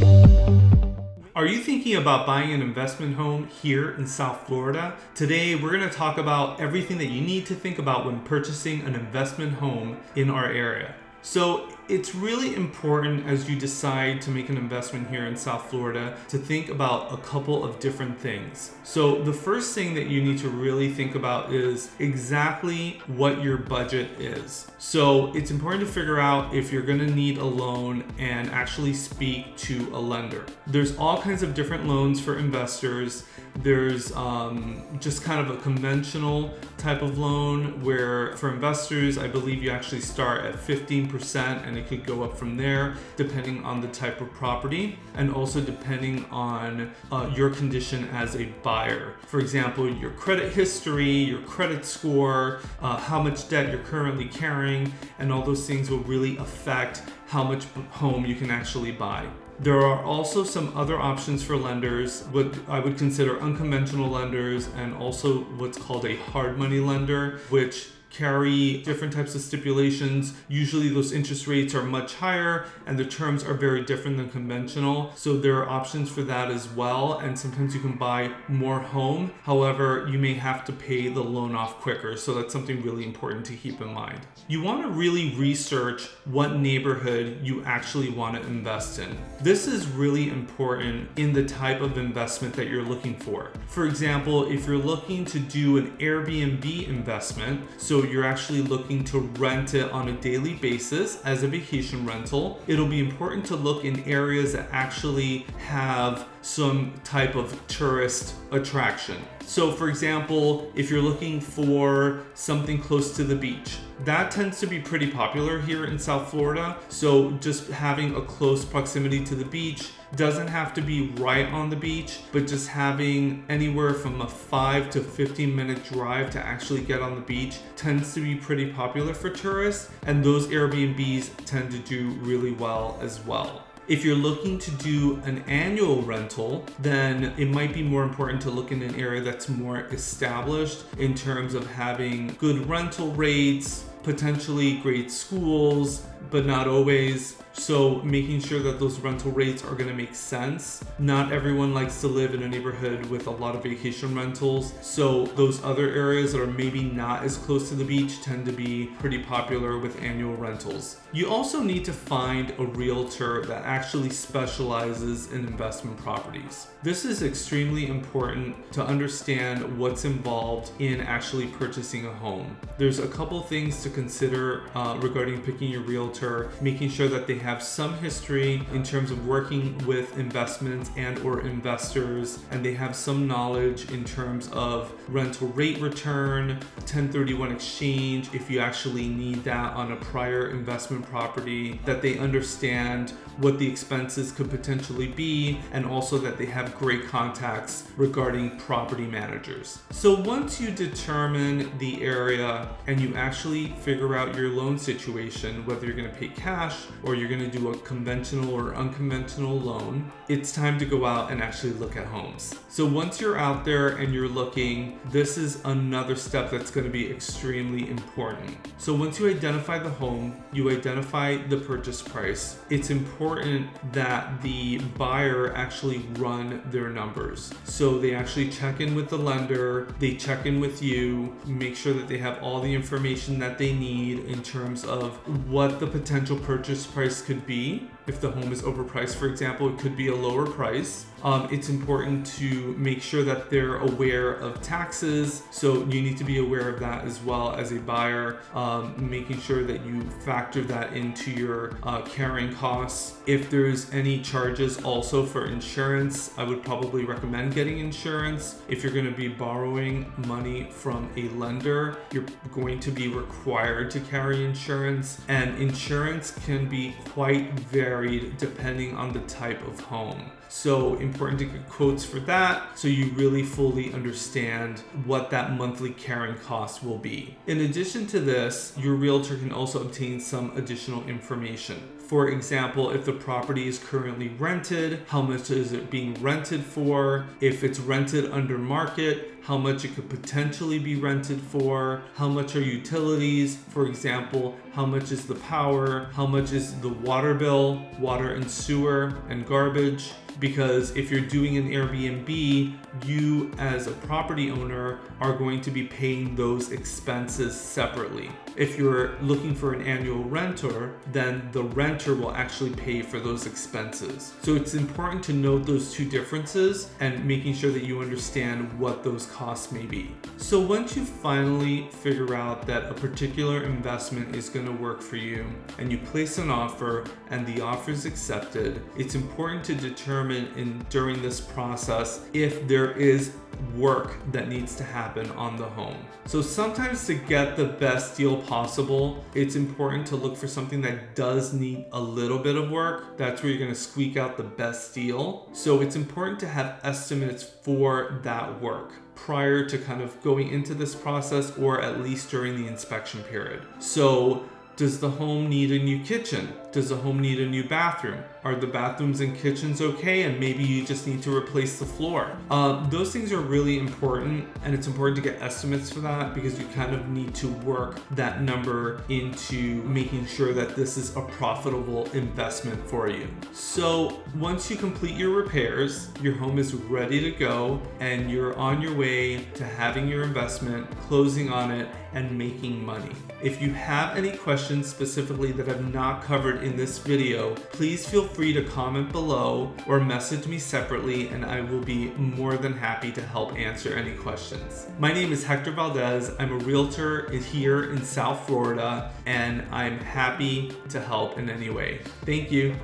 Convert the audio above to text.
Are you thinking about buying an investment home here in South Florida? Today, we're going to talk about everything that you need to think about when purchasing an investment home in our area. So it's really important as you decide to make an investment here in South Florida to think about a couple of different things. So the first thing that you need to really think about is exactly what your budget is. So it's important to figure out if you're going to need a loan and actually speak to a lender. There's all kinds of different loans for investors. There's just kind of a conventional type of loan where for investors, I believe you actually start at 15% and it could go up from there depending on the type of property and also depending on your condition as a buyer. For example, your credit history, your credit score, how much debt you're currently carrying, and all those things will really affect how much home you can actually buy. There are also some other options for lenders, what I would consider unconventional lenders, and also what's called a hard money lender, which carry different types of stipulations. Usually those interest rates are much higher and the terms are very different than conventional. So there are options for that as well. And sometimes you can buy more home. However, you may have to pay the loan off quicker. So that's something really important to keep in mind. You want to really research what neighborhood you actually want to invest in. This is really important in the type of investment that you're looking for. For example, if you're looking to do an Airbnb investment, so you're actually looking to rent it on a daily basis as a vacation rental, it'll be important to look in areas that actually have some type of tourist attraction. So for example, if you're looking for something close to the beach, that tends to be pretty popular here in South Florida. So just having a close proximity to the beach doesn't have to be right on the beach, but just having anywhere from a 5 to 15 minute drive to actually get on the beach tends to be pretty popular for tourists, and those Airbnbs tend to do really well as well. If you're looking to do an annual rental, then it might be more important to look in an area that's more established in terms of having good rental rates, potentially great schools, but not always. So making sure that those rental rates are going to make sense. Not everyone likes to live in a neighborhood with a lot of vacation rentals. So those other areas that are maybe not as close to the beach tend to be pretty popular with annual rentals. You also need to find a realtor that actually specializes in investment properties. This is extremely important to understand what's involved in actually purchasing a home. There's a couple things to consider regarding picking your realtor, making sure that they have some history in terms of working with investments and or investors, and they have some knowledge in terms of rental rate return, 1031 exchange if you actually need that on a prior investment property, that they understand what the expenses could potentially be, and also that they have great contacts regarding property managers. So once you determine the area and you actually figure out your loan situation, whether you're going to pay cash or you're going to do a conventional or unconventional loan, it's time to go out and actually look at homes. So once you're out there and you're looking, this is another step that's going to be extremely important. So once you identify the home, you identify the purchase price, it's important that the buyer actually run their numbers. So they actually check in with the lender, they check in with you, make sure that they have all the information that they need in terms of what the potential purchase price could be. If the home is overpriced, for example, it could be a lower price. It's important to make sure that they're aware of taxes. So you need to be aware of that as well as a buyer, making sure that you factor that into your carrying costs. If there's any charges also for insurance, I would probably recommend getting insurance. If you're going to be borrowing money from a lender, you're going to be required to carry insurance, and insurance can be quite varied depending on the type of home. So important to get quotes for that so you really fully understand what that monthly carrying cost will be. In addition to this, your realtor can also obtain some additional information. For example, if the property is currently rented, how much is it being rented for? If it's rented under market, how much it could potentially be rented for? How much are utilities? For example, how much is the power? How much is the water bill, water and sewer and garbage? Because if you're doing an Airbnb, you as a property owner are going to be paying those expenses separately. If you're looking for an annual renter, then the renter will actually pay for those expenses. So it's important to note those two differences and making sure that you understand what those costs may be. So once you finally figure out that a particular investment is going to work for you and you place an offer and the offer is accepted, it's important to determine during this process if there is work that needs to happen on the home. So sometimes to get the best deal possible, it's important to look for something that does need a little bit of work. That's where you're going to squeak out the best deal. So it's important to have estimates for that work prior to kind of going into this process, or at least during the inspection period. So does the home need a new kitchen? Does the home need a new bathroom? Are the bathrooms and kitchens okay? And maybe you just need to replace the floor. Those things are really important, and it's important to get estimates for that because you kind of need to work that number into making sure that this is a profitable investment for you. So once you complete your repairs, your home is ready to go and you're on your way to having your investment, closing on it, and making money. If you have any questions specifically that I've not covered in this video, please feel free to comment below or message me separately, and I will be more than happy to help answer any questions. My name is Hector Valdes. I'm a realtor here in South Florida, and I'm happy to help in any way. Thank you.